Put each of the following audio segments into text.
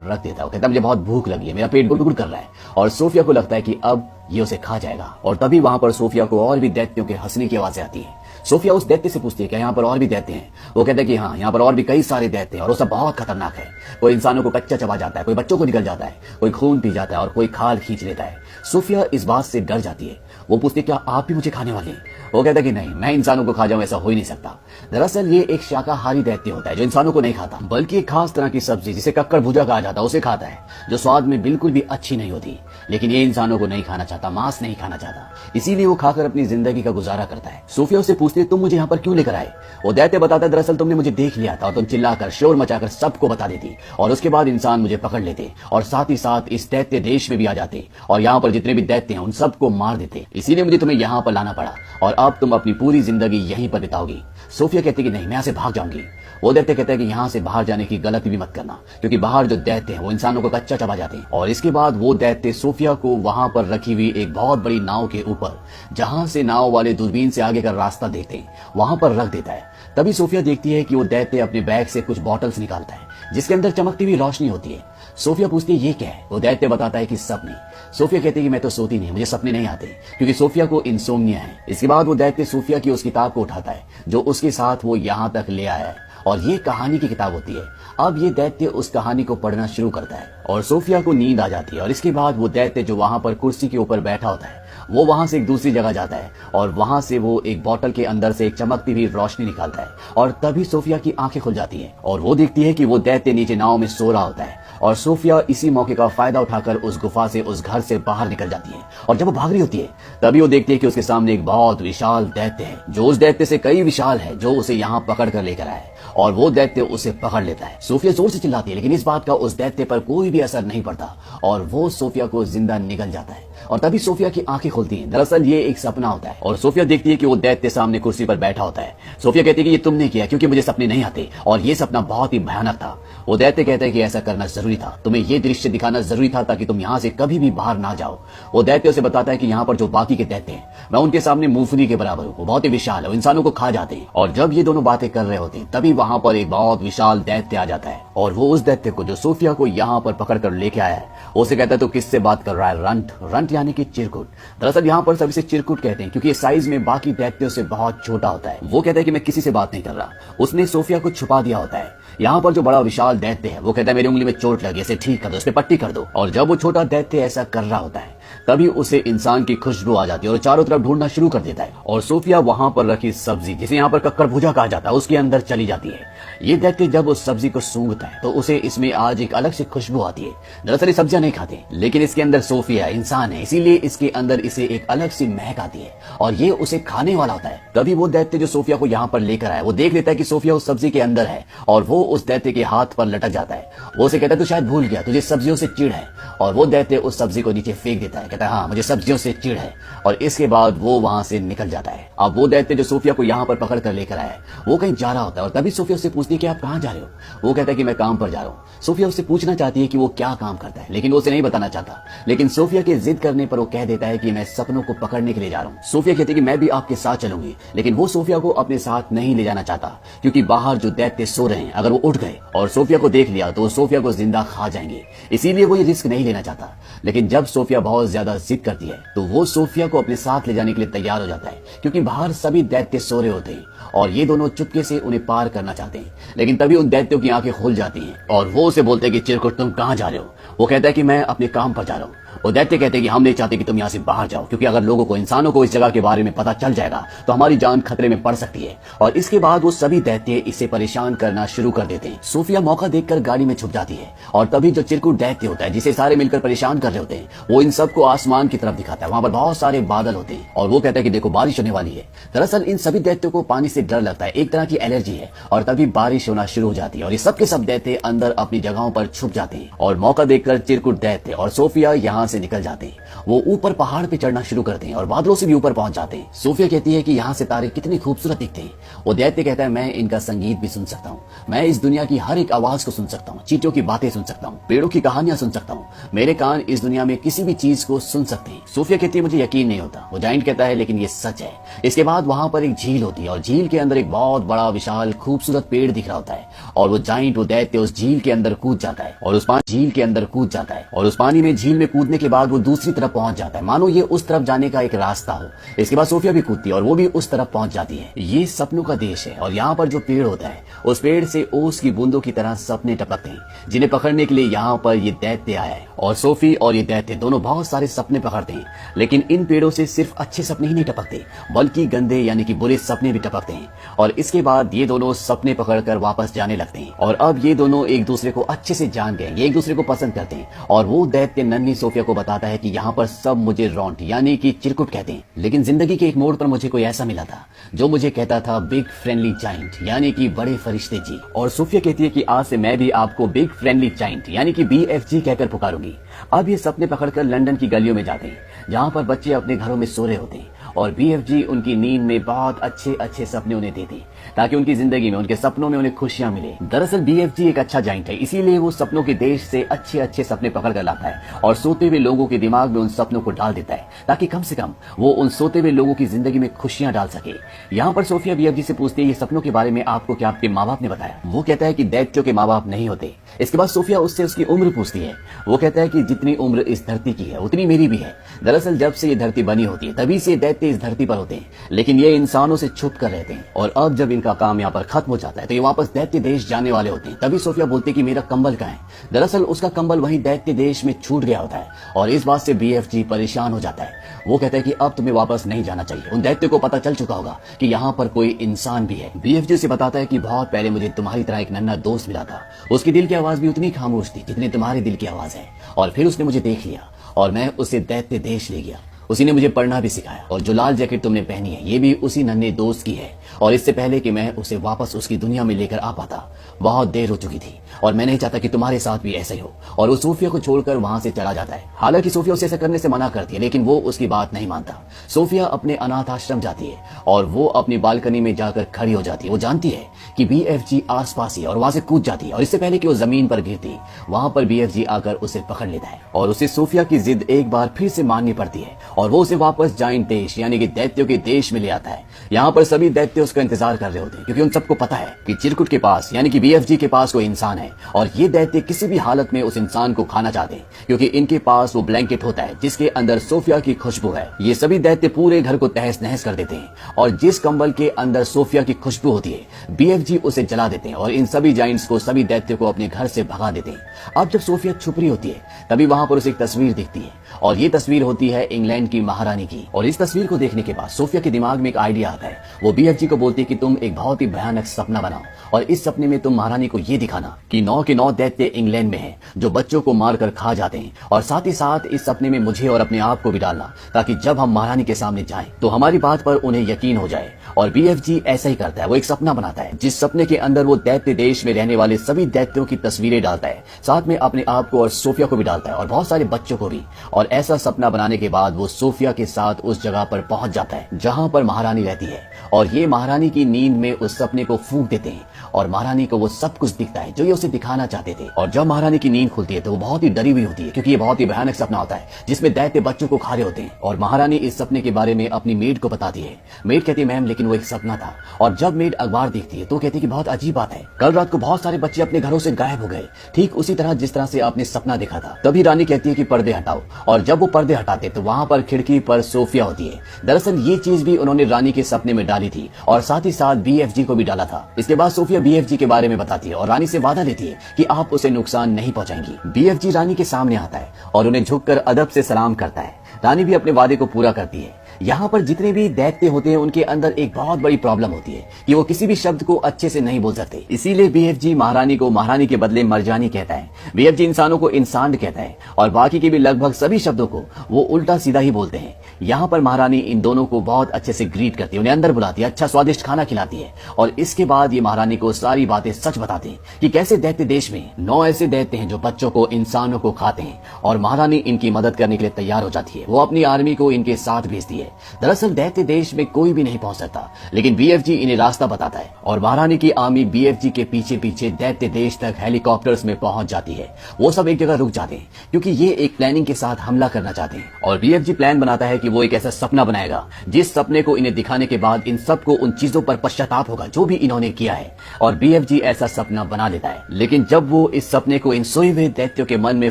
रख देता है। वो कहता है मुझे बहुत भूख लगी है, मेरा पेट गुड़गुड़ कर रहा है। और सोफिया को लगता है कि अब ये उसे खा जाएगा। और तभी वहां पर सोफिया को और भी दैत्यों के हंसने की आवाजें आती है। सोफिया उस दैत्य से पूछती है क्या यहाँ पर और भी दैत्य हैं? वो कहता है कि हाँ, यहाँ पर और भी कई सारे दैत्य हैं और वो सब बहुत खतरनाक है। कोई इंसानों को कच्चा चबा जाता है, कोई बच्चों को निकल जाता है, कोई खून पी जाता है और कोई खाल खींच लेता है। सोफिया इस बात से डर जाती है। वो पूछती है क्या आप भी मुझे खाने वाले हैं? वो कहता है कि नहीं, मैं इंसानों को खा जाऊं ऐसा हो ही नहीं सकता। दरअसल ये एक शाकाहारी दैत्य होता है जो इंसानों को नहीं खाता, बल्कि एक खास तरह की सब्जी जिसे कक्कड़ भुजा कहा जाता है उसे खाता है, जो स्वाद में बिल्कुल भी अच्छी नहीं होती। लेकिन ये इंसानों को नहीं खाना चाहता, मांस नहीं खाना चाहता, इसीलिए वो खाकर अपनी जिंदगी का गुजारा करता है। सोफिया उससे पूछती है तुम मुझे यहाँ पर क्यों लेकर आए? वो दैत्य बताता है दरअसल तुमने मुझे देख लिया था और तुम चिल्लाकर शोर मचाकर सबको बता देती और उसके बाद इंसान मुझे पकड़ लेते और साथ ही साथ इस दैत्य देश में भी आ जाते और यहाँ पर जितने भी दैत्य हैं उन सबको मार देते। इसीलिए मुझे तुम्हें यहाँ पर लाना पड़ा और अब तुम अपनी पूरी जिंदगी यहीं पर बिताओगी। सोफिया कहती है कि नहीं, मैं यहाँ से भाग जाऊंगी। वो दैत्य कहता है कि यहाँ से बाहर जाने की गलती भी मत करना, क्योंकि बाहर जो दैत्य हैं वो इंसानों को कच्चा चबा जाते हैं। और इसके बाद वो दैत्य सोफिया को वहां पर रखी हुई एक बहुत बड़ी नाव के ऊपर, जहां से नाव वाले दूरबीन से आगे का रास्ता देखते हैं, वहां पर रख देता है। तभी सोफिया देखती है कि वो दैत्य अपने बैग से कुछ बॉटल्स निकालता है जिसके अंदर चमकती हुई रोशनी होती है। सोफिया पूछती है ये क्या है? वो दैत्य बताता है कि सपने। सोफिया कहती है कि मैं तो सोती नहीं, मुझे सपने नहीं आते, क्योंकि सोफिया को इंसोम्निया है। इसके बाद वो दैत्य सोफिया की उस किताब को उठाता है जो उसके साथ वो यहाँ तक ले आया है और ये कहानी की किताब होती है। अब ये दैत्य उस कहानी को पढ़ना शुरू करता है और सोफिया को नींद आ जाती है। और इसके बाद वो दैत्य जो वहां पर कुर्सी के ऊपर बैठा होता है वो वहां से एक दूसरी जगह जाता है और वहां से वो एक बोतल के अंदर से एक चमकती हुई रोशनी निकालता है और तभी सोफिया की आंखें खुल जाती हैं और वो देखती है कि वो दैत्य नीचे नाव में सो रहा होता है। और सोफिया इसी मौके का फायदा उठाकर उस गुफा से, उस घर से बाहर निकल जाती है और जब वो भाग रही होती है तभी वो देखती है कि उसके सामने एक बहुत विशाल दैत्य है जो उस दैत्य से कई विशाल है, जो उसे यहाँ पकड़ कर लेकर आया है और वो दैत्य उसे पकड़ लेता है। सोफिया जोर से चिल्लाती है लेकिन इस बात का उस दैत्य पर कोई भी असर नहीं पड़ता और वो सोफिया को जिंदा निगल जाता है। और तभी सोफिया की आंखें खुलती हैं। दरअसल ये एक सपना होता है और सोफिया देखती है कि वो दैत्य सामने कुर्सी पर बैठा होता है। सोफिया कहती है कि ये तुमने किया, क्योंकि मुझे सपने नहीं आते और ये सपना बहुत ही भयानक था। वो दैत्य कहता है कि ऐसा करना जरूरी था, तुम्हें ये दृश्य दिखाना जरूरी था ताकि तुम यहाँ से कभी भी बाहर ना जाओ। वो दैत्य उसे बताता है कि यहाँ पर जो बाकी के दैत्य हैं मैं उनके सामने मूंगफली के बराबर हूँ, वो बहुत ही विशाल है, वो इंसानों को खा जाते हैं। और जब ये दोनों बातें कर रहे होते हैं तभी वहां पर एक बहुत विशाल दैत्य आ जाता है और वो उस दैत्य को जो सोफिया को यहाँ पर पकड़ कर लेके आया है उसे कहता है तो किससे बात कर रहा है? रंट। रंट यानी कि चिरकुट। दरअसल यहाँ पर सभी से चिरकुट कहते हैं क्योंकि साइज में बाकी दैत्यों से बहुत छोटा होता है। वो कहता है कि मैं किसी से बात नहीं कर रहा। उसने सोफिया को छुपा दिया होता है। यहाँ पर जो बड़ा विशाल दैत्य है वो कहता है मेरी उंगली में चोट लगी, इसे ठीक कर दो, इस पे पट्टी कर दो। और जब वो छोटा दैत्य ऐसा कर रहा होता है तभी उसे इंसान की खुशबू आ जाती है और चारों तरफ ढूंढना शुरू कर देता है और सोफिया वहां पर रखी सब्जी, जिसे यहाँ पर कक्कड़ भुजा कहा जाता है, उसके अंदर चली जाती है। ये दैत्य जब उस सब्जी को सूंघता है तो उसे इसमें आज एक अलग से खुशबू आती है। दरअसल ये सब्जियां नहीं खाते लेकिन इसके अंदर सोफिया इंसान है, इसीलिए इसके अंदर इसे एक अलग सी महक आती है और ये उसे खाने वाला होता है। तभी वो दैत्य जो सोफिया को यहाँ पर लेकर आया वो देख लेता है कि सोफिया उस सब्जी के अंदर है और वो उस दैत्य के हाथ पर लटक जाता है। वो उसे कहता है तू शायद भूल गया, तुझे सब्जियों से चिढ़ है। और वो दैत्य उस सब्जी को नीचे फेंक देता है, कहता है हाँ मुझे सब्जियों से चिढ़ है। और इसके बाद वो वहां से निकल जाता है। अब वो दैत्य जो सोफिया को यहाँ पर पकड़ कर लेकर आया है वो कहीं जा रहा होता है और तभी सोफिया उससे पूछती है कि आप कहाँ जा रहे हो? वो कहता है कि मैं काम पर जा रहा हूँ। सोफिया उससे पूछना चाहती है कि वो क्या काम करता है लेकिन वो उसे नहीं बताना चाहता। लेकिन सोफिया के जिद करने पर वो कह देता है कि मैं सपनों को पकड़ने के लिए जा रहा हूँ। सोफिया कहती है कि मैं भी आपके साथ चलूंगी, लेकिन वो सोफिया को अपने साथ नहीं ले जाना चाहता क्योंकि बाहर जो दैत्य सो रहे हैं अगर वो उठ गए और सोफिया को देख लिया तो वो सोफिया को जिंदा खा जाएंगे, इसीलिए वो ये रिस्क नहीं लेना चाहता। लेकिन जब सोफिया बहुत ज्यादा जिद करती है तो वो सोफिया को अपने साथ ले जाने के लिए तैयार हो जाता है क्योंकि बाहर सभी दैत्य सो रहे होते हैं और ये दोनों चुपके से उन्हें पार करना चाहते हैं। लेकिन तभी उन दैत्यों की आंखें खुल जाती हैं और वो उसे बोलते हैं कि चिरकुट तुम कहाँ जा रहे हो? वो कहता है कि मैं अपने काम पर जा रहा हूँ। वो दैत्य कहते हैं कि हम नहीं चाहते कि तुम यहाँ से बाहर जाओ, क्योंकि अगर लोगों को, इंसानों को इस जगह के बारे में पता चल जाएगा तो हमारी जान खतरे में पड़ सकती है। और इसके बाद वो सभी दैत्य इसे परेशान करना शुरू कर देते हैं। सोफिया मौका देखकर गाड़ी में छुप जाती है और तभी जो चिरकुट दैत्य होता है जिसे सारे मिलकर परेशान कर रहे होते हैं वो इन सबको आसमान की तरफ दिखाता है। वहां पर बहुत सारे बादल होते हैं और वो कहता है कि देखो बारिश होने वाली है। दरअसल इन सभी दैत्यों को पानी से डर लगता है, एक तरह की एलर्जी है। और तभी बारिश होना शुरू हो जाती है और ये सब के सब दैत्य अंदर अपनी जगहों पर छुप जाते हैं और मौका देखकर चिरकुट दैत्य और सोफिया यहाँ वहां से निकल जाते हैं। वो ऊपर पहाड़ पे चढ़ना शुरू करते हैं और बादलों से भी ऊपर पहुंच जाते हैं। सोफिया कहती है कि यहाँ से तारे कितनी खूबसूरत दिखते हैं। वो दैत्य कहता है मैं इनका संगीत भी सुन सकता हूँ, मैं इस दुनिया की हर एक आवाज को सुन सकता हूँ, चींटियों की बातें सुन सकता हूँ, पेड़ों की कहानियां सुन सकता हूँ, मेरे कान इस दुनिया में किसी भी चीज को सुन सकते हैं। सोफिया कहती है मुझे यकीन नहीं होता। वो जाइंट कहता है लेकिन ये सच है। इसके बाद वहां पर एक झील होती है और झील के अंदर एक बहुत बड़ा विशाल खूबसूरत पेड़ दिख रहा होता है और वो जाइंट वो दैत्य उस झील के अंदर कूद जाता है और उस झील के अंदर कूद जाता है और उस पानी में झील में कूदने के बाद वो दूसरी तरफ पहुंच जाता है, मानो ये उस तरफ जाने का एक रास्ता हो। इसके बाद सोफिया भी कूदती है और वो भी उस तरफ पहुंच जाती है। ये सपनों का देश है और यहाँ पर जो पेड़ होता है उस पेड़ से ओस की बूंदों की तरह सपने टपकते हैं जिन्हें पकड़ने के लिए यहाँ पर ये दैत्य आया है। और सोफी और ये दैत्य दोनों बहुत सारे सपने पकड़ते हैं, लेकिन इन पेड़ों से सिर्फ अच्छे सपने ही नहीं टपकते बल्कि गंदे यानी कि बुरे सपने भी टपकते हैं। और इसके बाद ये दोनों सपने पकड़कर वापस जाने लगते हैं और अब ये दोनों एक दूसरे को अच्छे से जान गए, ये एक दूसरे को पसंद करते हैं। और वो दैत्य नन्ही सोफिया को बताता है कि यहाँ पर सब मुझे रॉन्ट यानी कि चिरकुट कहते हैं, लेकिन जिंदगी के एक मोड़ पर मुझे कोई ऐसा मिला था जो मुझे कहता था बिग फ्रेंडली जाइंट यानी कि बड़े फरिश्ते जी। और सोफिया कहती है कि आज से मैं भी आपको बिग फ्रेंडली जाइंट यानी कि BFG कहकर पुकारूंगी। अब ये सपने पकड़कर लंदन की गलियों में जाते हैं जहाँ पर बच्चे अपने घरों में सो रहे होते हैं और BFG उनकी नींद में बहुत अच्छे अच्छे सपने उन्हें देते ताकि उनकी जिंदगी में उनके सपनों में उन्हें खुशियां मिले। दरअसल BFG एक अच्छा जाइंट है, इसीलिए वो सपनों के देश से अच्छे अच्छे सपने पकड़ कर लाता है और सोते हुए लोगों के दिमाग में उन सपनों को डाल देता है ताकि कम से कम वो उन सोते हुए लोगों की जिंदगी में खुशियां डाल सके। यहाँ पर सोफिया BFG से पूछती है ये सपनों के बारे में आपको क्या आपके माँ बाप ने बताया? वो कहता है कि दैत्यों के माँ बाप नहीं होते। इसके बाद सोफिया उससे उसकी उम्र पूछती है। वो कहता है कि जितनी उम्र इस धरती की है उतनी मेरी भी है। दरअसल जब से ये धरती बनी होती है तभी से दैत्य इस धरती पर होते हैं, लेकिन ये इंसानों से छुप कर रहते हैं और अब जब इनका काम यहाँ पर खत्म हो जाता है तो ये वापस दैत्य देश जाने वाले होते हैं। तभी सोफिया बोलती है कि मेरा कंबल कहाँ है? दरअसल उसका कंबल वहीं दैत्य देश में छूट गया होता है और इस बात से BFG परेशान हो जाता है। वो कहता है कि अब तुम्हें वापस नहीं जाना चाहिए, उन दैत्य को पता चल चुका होगा कि यहाँ पर कोई इंसान भी है। BFG से बताता है कि बहुत पहले मुझे तुम्हारी तरह एक नन्हा दोस्त मिला था, उसकी दिल की आवाज भी उतनी खामोश थी जितनी तुम्हारे दिल की आवाज है, और फिर उसने मुझे देख लिया और मैं उसे दैत्य देश ले गया। उसी ने मुझे पढ़ना भी सिखाया और जो लाल जैकेट तुमने पहनी है ये भी उसी नन्हे दोस्त की है। और इससे पहले कि मैं उसे वापस उसकी दुनिया में लेकर आ पाता बहुत देर हो चुकी थी और मैं नहीं चाहता कि तुम्हारे साथ भी ऐसा ही हो। और वो सोफिया को छोड़कर वहां से चला जाता है। हालांकि सोफिया उसे ऐसा करने से मना करती है लेकिन वो उसकी बात नहीं मानता। सोफिया अपने अनाथ आश्रम जाती है और वो अपनी बालकनी में जाकर खड़ी हो जाती है। वो जानती है कि BFG आसपास ही है और वहां से कूद जाती है और इससे पहले कि वो जमीन पर गिरती वहां पर BFG आकर उसे पकड़ लेता है और उसे सोफिया की जिद एक बार फिर से माननी पड़ती है और वो उसे वापस जाइंट देश यानी कि दैत्यों के देश में ले आता है। यहाँ पर सभी दैत्य उसका इंतजार कर रहे होते हैं क्योंकि उन सबको पता है कि चिरकुट के पास यानी कि BFG के पास कोई इंसान है और ये दैत्य किसी भी हालत में उस इंसान को खाना चाहते हैं क्योंकि इनके पास वो ब्लैंकेट होता है जिसके अंदर सोफिया की खुशबू है। ये सभी दैत्य पूरे घर को तहस नहस कर देते हैं और जिस कंबल के अंदर सोफिया की खुशबू होती है BFG उसे जला देते हैं और इन सभी जाइंट्स को सभी दैत्य को अपने घर से भगा देते हैं। अब जब सोफिया छुप रही होती है तभी वहां पर उसे एक तस्वीर दिखती है और ये तस्वीर होती है इंग्लैंड की महारानी की। और इस तस्वीर को देखने के बाद सोफिया के दिमाग में एक आइडिया आता है। वो BFG को बोलती है कि तुम एक बहुत ही भयानक सपना बनाओ और इस सपने में तुम महारानी को ये दिखाना कि 9 के 9 दैत्य इंग्लैंड में हैं जो बच्चों को मारकर खा जाते हैं और साथ ही साथ इस सपने में मुझे और अपने आप को भी डालना ताकि जब हम महारानी के सामने जाएं तो हमारी बात पर उन्हें यकीन हो जाए। और BFG ऐसा ही करता है, वो एक सपना बनाता है जिस सपने के अंदर वो दैत्य देश में रहने वाले सभी दैत्यों की तस्वीरें डालता है, साथ में अपने आप को और सोफिया को भी डालता है और बहुत सारे बच्चों को भी। और ऐसा सपना बनाने के बाद वो सोफिया के साथ उस जगह पर पहुंच जाता है जहां पर महारानी रहती है और ये महारानी की नींद में उस सपने को फूंक देते हैं और महारानी को वो सब कुछ दिखता है जो ये उसे दिखाना चाहते थे। और जब महारानी की नींद खुलती है तो वो बहुत ही डरी हुई होती है क्योंकि ये बहुत ही भयानक सपना होता है जिसमें दैत्य बच्चों को खा रहे होते हैं। और महारानी इस सपने के बारे में अपनी मेड को बताती है। मेड कहती है मैम लेकिन वो एक सपना था। और जब मेड अखबार देखती है तो कहती है कि बहुत अजीब बात है, कल रात को बहुत सारे बच्चे अपने घरों से गायब हो गए, ठीक उसी तरह जिस तरह से आपने सपना देखा था। तभी रानी कहती है कि पर्दे हटाओ और जब वो पर्दे हटाते तो वहां पर खिड़की पर सोफिया होती है। दरअसल ये चीज भी उन्होंने रानी के सपने में डाली थी और साथ ही साथ BFG को भी डाला था। इसके बाद सोफिया BFG के बारे में बताती है और रानी से वादा लेती है कि आप उसे नुकसान नहीं पहुंचाएंगी। BFG रानी के सामने आता है और उन्हें झुककर अदब से सलाम करता है। रानी भी अपने वादे को पूरा करती है। यहाँ पर जितने भी दैत्य होते हैं उनके अंदर एक बहुत बड़ी प्रॉब्लम होती है कि वो किसी भी शब्द को अच्छे से नहीं बोल सकते। इसीलिए BFG महारानी को महारानी के बदले मरजानी कहता है, BFG इंसानों को इंसान कहता है और बाकी के भी लगभग सभी शब्दों को वो उल्टा सीधा ही बोलते हैं। यहाँ पर महारानी इन दोनों को बहुत अच्छे से ग्रीट करती है, उन्हें अंदर बुलाती है, अच्छा स्वादिष्ट खाना खिलाती है और इसके बाद ये महारानी को सारी बातें सच बताती है कि कैसे दैत्य देश में 9 ऐसे दैत्य हैं जो बच्चों को, इंसानों को खाते हैं और महारानी इनकी मदद करने के लिए तैयार हो जाती है। वो अपनी आर्मी को इनके साथ भेजती है। दरअसल दैत्य देश में कोई भी नहीं पहुंच सकता, लेकिन बीएफजी इन्हें रास्ता बताता है और महारानी की आर्मी बीएफजी के पीछे पीछे दैत्य देश तक हेलीकॉप्टर्स में पहुंच जाती है। वो सब एक जगह रुक जाते हैं क्योंकि ये एक प्लानिंग के साथ हमला करना चाहते हैं और बीएफजी प्लान बनाता है कि वो एक ऐसा सपना बनाएगा जिस सपने को इन्हें दिखाने के बाद इन सबको उन चीजों पर पश्चाताप होगा जो भी इन्होंने किया है और बीएफजी ऐसा सपना बना लेता है। लेकिन जब वो इस सपने को इन सोए हुए दैत्यों के मन में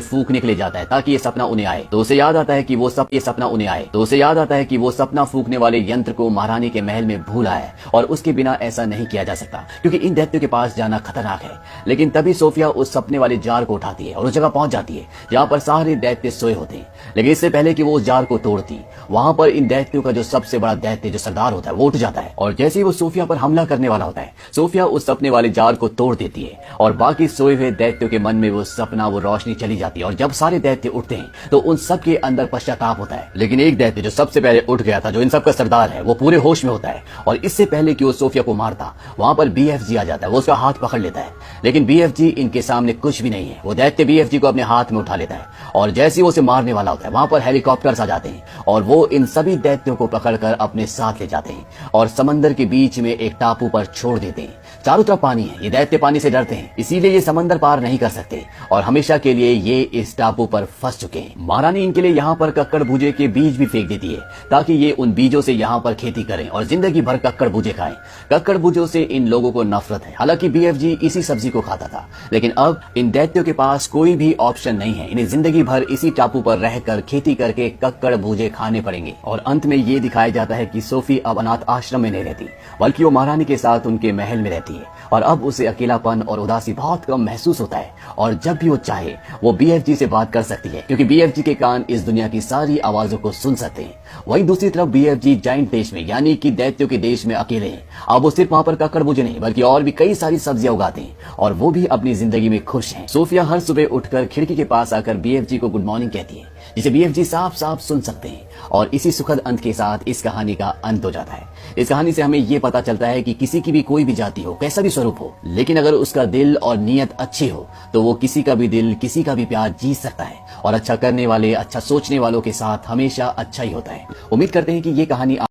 फूंकने के लिए जाता है ताकि ये सपना उन्हें आए, तो उसे याद आता है कि वो सपना फूंकने वाले यंत्र को महारानी के महल में भूल आया है और उसके बिना ऐसा नहीं किया जा सकता क्योंकि इन दैत्यों के पास जाना खतरनाक है। लेकिन तभी सोफिया उस सपने वाले जार को उठाती है और उस जगह पहुंच जाती है जहाँ पर सारे दैत्य सोए होते हैं। लेकिन इससे पहले कि वो उस जार को तोड़ती, वहां पर इन दैत्यों का जो सबसे बड़ा दैत्य जो सरदार होता है वो उठ जाता है और जैसे ही वो सोफिया पर हमला करने वाला होता है, सोफिया उस सपने वाले जार को तोड़ देती है और बाकी सोए हुए दैत्यों के मन में वो सपना, वो रोशनी चली जाती है और जब सारे दैत्य उठते हैं तो उन सब के अंदर पश्चाताप होता है। लेकिन एक दैत्य जो सबसे पहले उठ गया था, जो इन सबका सरदार है, वो पूरे होश में होता है और इससे पहले कि वो सोफिया को मारता, वहां पर बीएफजी आ जाता है। वो उसका हाथ पकड़ लेता है लेकिन बीएफजी इनके सामने कुछ भी नहीं है। वो दैत्य बीएफजी को अपने हाथ में उठा लेता है और जैसे ही वो उसे मारने वाला होता है, वहां पर हेलीकॉप्टर्स आ जाते हैं और वो इन सभी दैत्यों को पकड़कर अपने साथ ले जाते हैं और समंदर के बीच में एक टापू पर छोड़ देते हैं। चारों तरफ पानी है, ये दैत्य पानी से डरते हैं, इसीलिए ये समंदर पार नहीं कर सकते और हमेशा के लिए ये इस टापू पर फंस चुके हैं। महारानी इनके लिए यहाँ पर कक्कड़ भुजे के बीज भी फेंक देती है ताकि ये उन बीजों से यहाँ पर खेती करें और जिंदगी भर कक्कड़ भुजे खाएं। कक्कड़ भुजों से इन लोगों को नफरत है। हालांकि बीएफजी इसी सब्जी को खाता था, लेकिन अब इन दैत्यों के पास कोई भी ऑप्शन नहीं है। इन्हें जिंदगी भर इसी टापू पर रहकर खेती करके कक्कड़ भुजे खाने पड़ेंगे। और अंत में ये दिखाया जाता है कि सोफी अब अनाथ आश्रम में नहीं रहती, बल्कि वो महारानी के साथ उनके महल में रहती है और अब उसे अकेलापन और उदासी बहुत कम महसूस होता है और जब भी वो चाहे वो बीएफजी से बात कर सकती है क्योंकि बीएफजी के कान इस दुनिया की सारी आवाजों को सुन सकते हैं। वहीं दूसरी तरफ बीएफजी जाइंट देश में, यानी कि दैत्यों के देश में अकेले हैं। अब वो सिर्फ वहां पर कक्कड़ भुजे नहीं बल्कि और भी कई सारी सब्जियां उगाते हैं और वो भी अपनी जिंदगी में खुश हैं। सोफिया हर सुबह उठकर खिड़की के पास आकर बीएफजी को गुड मॉर्निंग कहती है, जिसे बीएफजी साफ साफ सुन सकते हैं और इसी सुखद अंत के साथ इस कहानी का अंत हो जाता है। इस कहानी से हमें ये पता चलता है कि किसी की भी कोई भी जाति हो, कैसा भी स्वरूप हो, लेकिन अगर उसका दिल और नीयत अच्छी हो तो वो किसी का भी दिल, किसी का भी प्यार जीत सकता है और अच्छा करने वाले, अच्छा सोचने वालों के साथ हमेशा अच्छा ही होता है। उम्मीद करते हैं कि ये कहानी